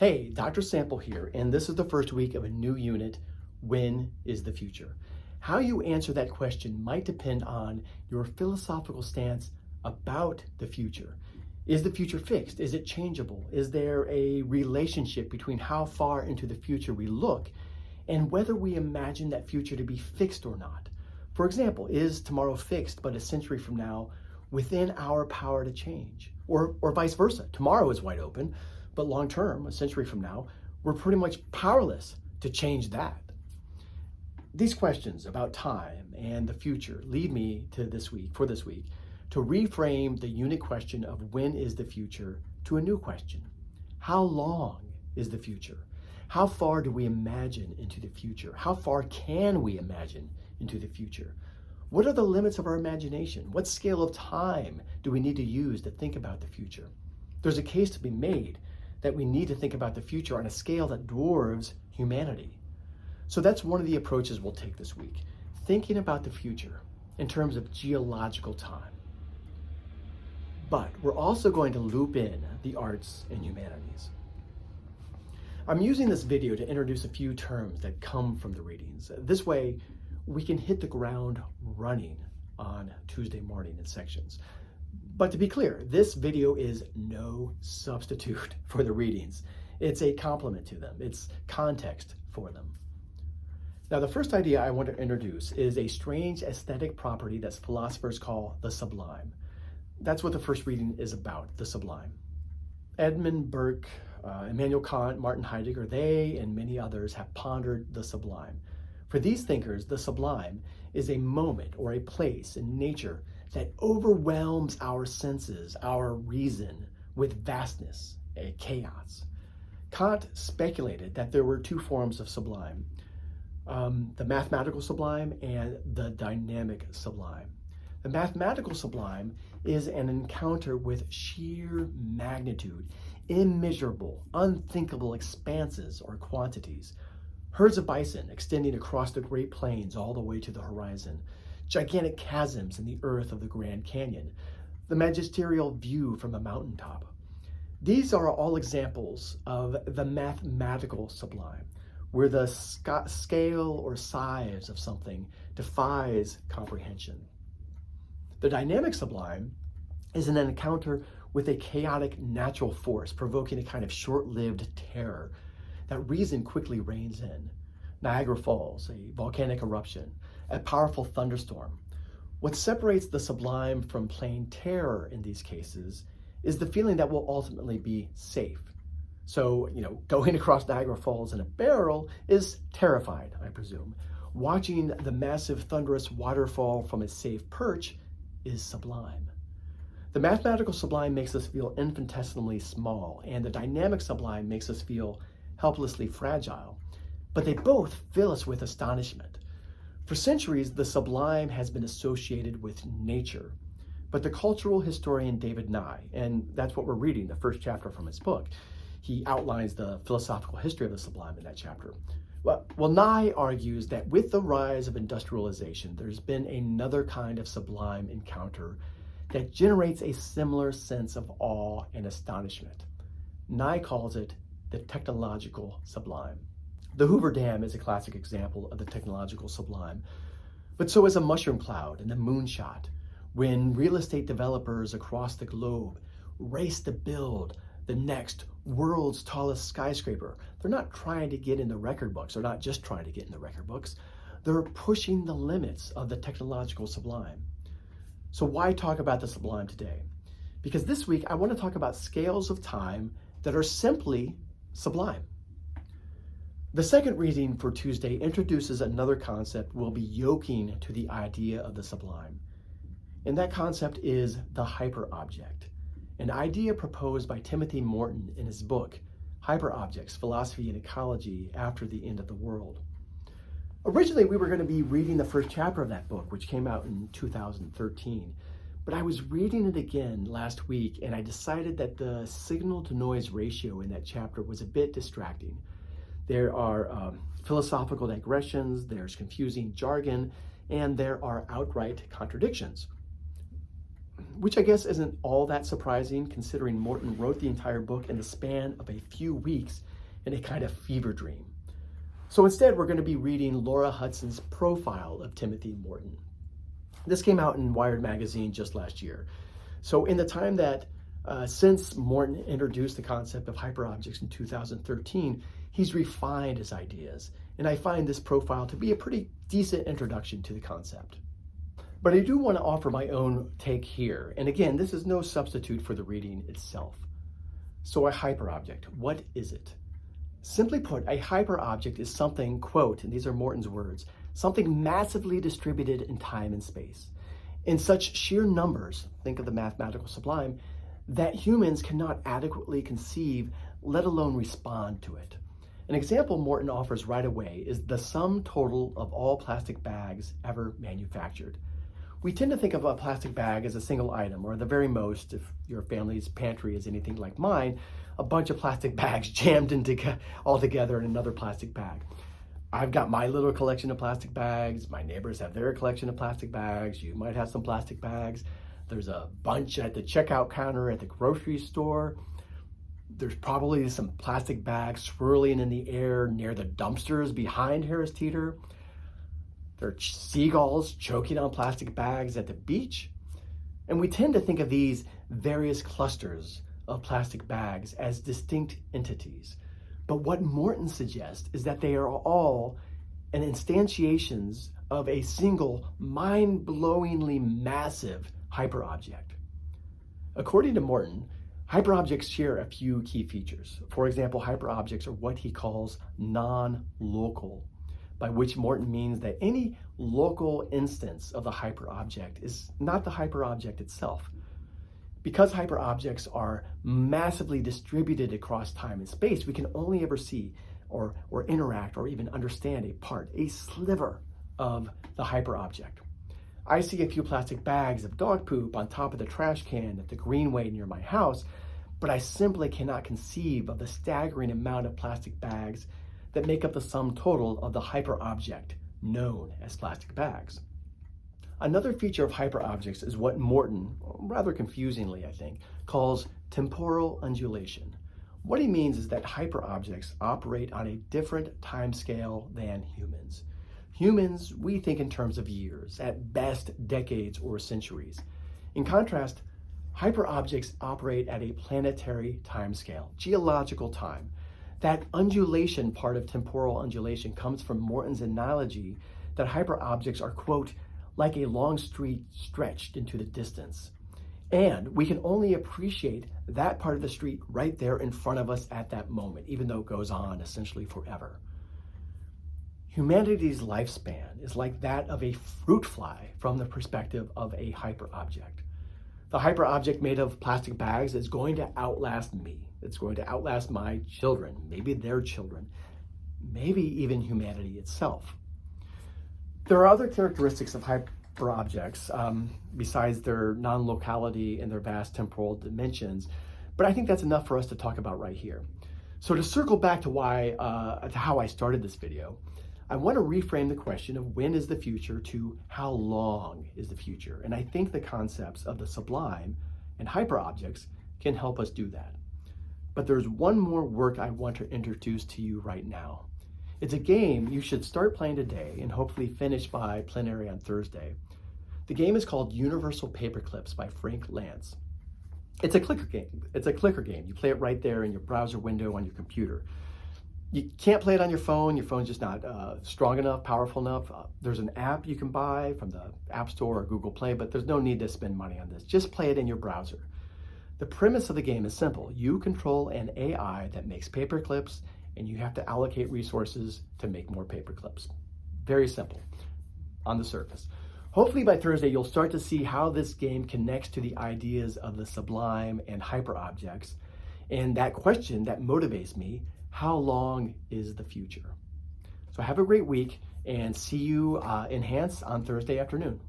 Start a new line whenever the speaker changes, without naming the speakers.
Hey, Dr. Sample here, and this is the first week of a new unit, When is the Future? How you answer that question might depend on your philosophical stance about the future. Is the future fixed? Is it changeable? Is there a relationship between how far into the future we look and whether we imagine that future to be fixed or not? For example, is tomorrow fixed but a century from now within our power to change? Or vice versa, tomorrow is wide open, but long term, a century from now, we're pretty much powerless to change that. These questions about time and the future lead me to this week, to reframe the unit question of when is the future to a new question. How long is the future? How far do we imagine into the future? How far can we imagine into the future? What are the limits of our imagination? What scale of time do we need to use to think about the future? There's a case to be made that we need to think about the future on a scale that dwarfs humanity. So that's one of the approaches we'll take this week, thinking about the future in terms of geological time. But we're also going to loop in the arts and humanities. I'm using this video to introduce a few terms that come from the readings. This way, we can hit the ground running on Tuesday morning in sections. But to be clear, this video is no substitute for the readings. It's a complement to them. It's context for them. Now, the first idea I want to introduce is a strange aesthetic property that philosophers call the sublime. That's what the first reading is about, the sublime. Edmund Burke, Immanuel Kant, Martin Heidegger, they and many others have pondered the sublime. For these thinkers, the sublime is a moment or a place in nature that overwhelms our senses, our reason, with vastness, a chaos. Kant speculated that there were two forms of sublime, the mathematical sublime and the dynamic sublime. The mathematical sublime is an encounter with sheer magnitude, immeasurable, unthinkable expanses or quantities. Herds of bison extending across the Great Plains all the way to the horizon, gigantic chasms in the earth of the Grand Canyon, the magisterial view from a mountaintop. These are all examples of the mathematical sublime, where the scale or size of something defies comprehension. The dynamic sublime is an encounter with a chaotic natural force, provoking a kind of short-lived terror that reason quickly reins in. Niagara Falls, a volcanic eruption, a powerful thunderstorm. What separates the sublime from plain terror in these cases is the feeling that we'll ultimately be safe. So, going across Niagara Falls in a barrel is terrified, I presume. Watching the massive thunderous waterfall from its safe perch is sublime. The mathematical sublime makes us feel infinitesimally small, and the dynamic sublime makes us feel helplessly fragile. But they both fill us with astonishment. For centuries, the sublime has been associated with nature. But the cultural historian David Nye, and that's what we're reading, the first chapter from his book, he outlines the philosophical history of the sublime in that chapter. Well, Nye argues that with the rise of industrialization, there's been another kind of sublime encounter that generates a similar sense of awe and astonishment. Nye calls it the technological sublime. The Hoover Dam is a classic example of the technological sublime, but so is a mushroom cloud and the moonshot, when real estate developers across the globe race to build the next world's tallest skyscraper. They're not trying to get in the record books. They're not just trying to get in the record books. They're pushing the limits of the technological sublime. So why talk about the sublime today? Because this week I want to talk about scales of time that are simply sublime. The second reading for Tuesday introduces another concept we'll be yoking to the idea of the sublime. And that concept is the hyperobject, an idea proposed by Timothy Morton in his book, Hyperobjects, Philosophy and Ecology After the End of the World. Originally, we were going to be reading the first chapter of that book, which came out in 2013. But I was reading it again last week, and I decided that the signal-to-noise ratio in that chapter was a bit distracting. There are philosophical digressions, there's confusing jargon, and there are outright contradictions. which I guess isn't all that surprising considering Morton wrote the entire book in the span of a few weeks in a kind of fever dream. So instead, we're going to be reading Laura Hudson's profile of Timothy Morton. This came out in Wired magazine just last year. So in the time that since Morton introduced the concept of hyperobjects in 2013, he's refined his ideas. And I find this profile to be a pretty decent introduction to the concept. But I do want to offer my own take here. And again, this is no substitute for the reading itself. So a hyperobject, what is it? Simply put, a hyperobject is something, quote, and these are Morton's words, something massively distributed in time and space, in such sheer numbers, think of the mathematical sublime, that humans cannot adequately conceive, let alone respond to it. An example Morton offers right away is the sum total of all plastic bags ever manufactured. We tend to think of a plastic bag as a single item, or at the very most, if your family's pantry is anything like mine, a bunch of plastic bags jammed all together in another plastic bag. I've got my little collection of plastic bags. My neighbors have their collection of plastic bags. You might have some plastic bags. There's a bunch at the checkout counter at the grocery store. There's probably some plastic bags swirling in the air near the dumpsters behind Harris Teeter. There are seagulls choking on plastic bags at the beach. And we tend to think of these various clusters of plastic bags as distinct entities. But what Morton suggests is that they are all an instantiations of a single mind-blowingly massive hyperobject. According to Morton, hyperobjects share a few key features. For example, hyperobjects are what he calls non-local, by which Morton means that any local instance of the hyperobject is not the hyperobject itself. Because hyperobjects are massively distributed across time and space, we can only ever see or interact or even understand a part, a sliver of the hyperobject. I see a few plastic bags of dog poop on top of the trash can at the greenway near my house, but I simply cannot conceive of the staggering amount of plastic bags that make up the sum total of the hyperobject known as plastic bags. Another feature of hyperobjects is what Morton, rather confusingly I think, calls temporal undulation. What he means is that hyperobjects operate on a different time scale than humans. Humans, we think in terms of years, at best decades or centuries. In contrast, hyperobjects operate at a planetary time scale, geological time. That undulation part of temporal undulation comes from Morton's analogy that hyperobjects are, quote, like a long street stretched into the distance. And we can only appreciate that part of the street right there in front of us at that moment, even though it goes on essentially forever. Humanity's lifespan is like that of a fruit fly from the perspective of a hyperobject. The hyperobject made of plastic bags is going to outlast me. It's going to outlast my children, maybe their children, maybe even humanity itself. There are other characteristics of hyperobjects besides their non-locality and their vast temporal dimensions, but I think that's enough for us to talk about right here. So to circle back to how I started this video, I want to reframe the question of when is the future to how long is the future? And I think the concepts of the sublime and hyperobjects can help us do that. But there's one more work I want to introduce to you right now. It's a game you should start playing today and hopefully finish by plenary on Thursday. The game is called Universal Paperclips by Frank Lantz. It's a clicker game. You play it right there in your browser window on your computer. You can't play it on your phone. Your phone's just not strong enough, powerful enough. There's an app you can buy from the App Store or Google Play, but there's no need to spend money on this. Just play it in your browser. The premise of the game is simple. You control an AI that makes paper clips, and you have to allocate resources to make more paper clips. Very simple on the surface. Hopefully by Thursday, you'll start to see how this game connects to the ideas of the sublime and hyperobjects, and that question that motivates me, how long is the future? So have a great week and see you in Hans on Thursday afternoon.